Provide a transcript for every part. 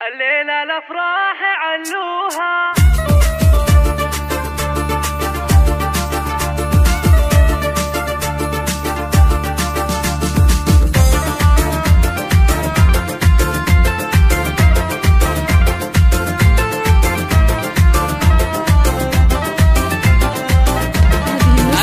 الليلة الأفراح علوها.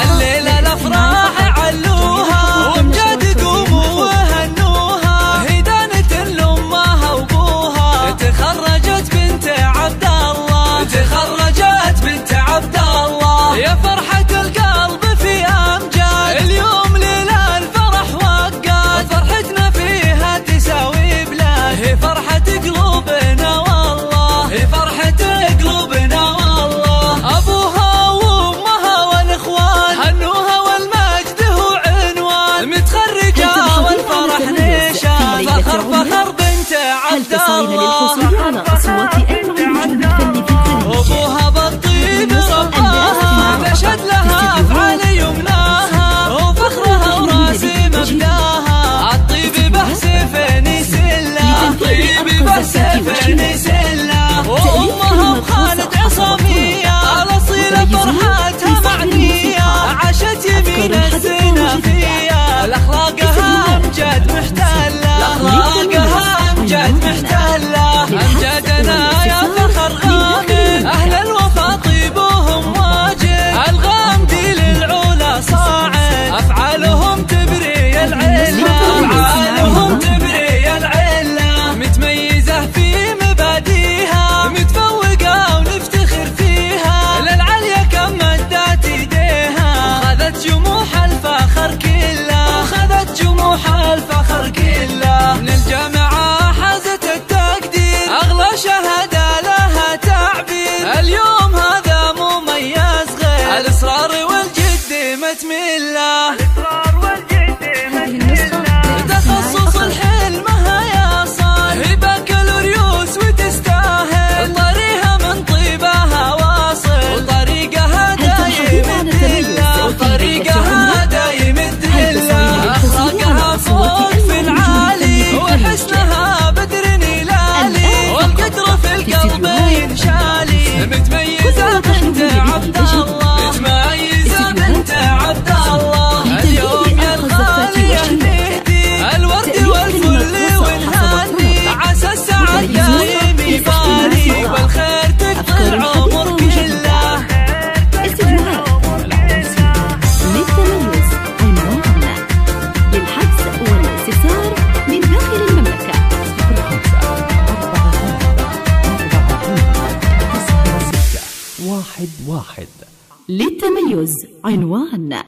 الليلة الأفراح علوها وبجد قوموا وهنوها، هي دانت لأمها وأبوها، تخرجت بنت عبد الله، تخرجت بنت عبد الله، يا فرحة القلب في أمجاد، اليوم ليلة الفرح وقاد، فرحتنا فيها تساوي بلاد، هي فرحة قلوبنا والله، هي فرحة قلوبنا والله، أبوها وأمها والإخوان هنوها والمجد هو عنوان، متخرجة والفرح نشان، فخر فخر بنت عبد الله، أبوها بالطيب رباها، نشد لها أفعال يمناها، وفخرها وراسي مبداها، الطيب بحسفني سلة، الطيب بحسفني سلة، وأمها بخالد عصامية، الأصيلة فرحتها معنية، عاشت يمين السنافية، الأخلاقها أمجاد محتلة، أخلاقها أمجاد محتلة، أمجادنا يا فخر غامد، أهل الوفا طيبهم واجد، الغامدي للعلا صاعد، أفعالهم تبري العلة، أفعالهم تبري العلة، متميزة في مباديها، متفوقة ونفتخر فيها، للعليا كم مدت ايديها، وخذت جموح الفخر كله، وخذت جموح الفخر كله، من الجامعة حازت التقدير، أغلى شهادة لها تعبير، اليوم هذا مميز غير، الإصرار والجد متملة، الإصرار والجد متملة، تخصص الحلمها يا صال، هي بكالوريوس وتستاهل، طريقها من طيبها واصل، وطريقها دايم الدلة، وطريقها دايم الدلة، أخلاقها فوق في العالي، وحسنها بدر نلالي، والقدر في القلب ينشالي، متميزة بنت عبد الله، متميزة بنت عبد الله، اليوم يا الغالي يهدي الورد والفل ونهني، عسى السعد دايم يباري، والخير تقضي العمر كله. للتميز عنوان للحجز والاستفسار من داخل المملكة 05 4 11 11. للتميز عنوان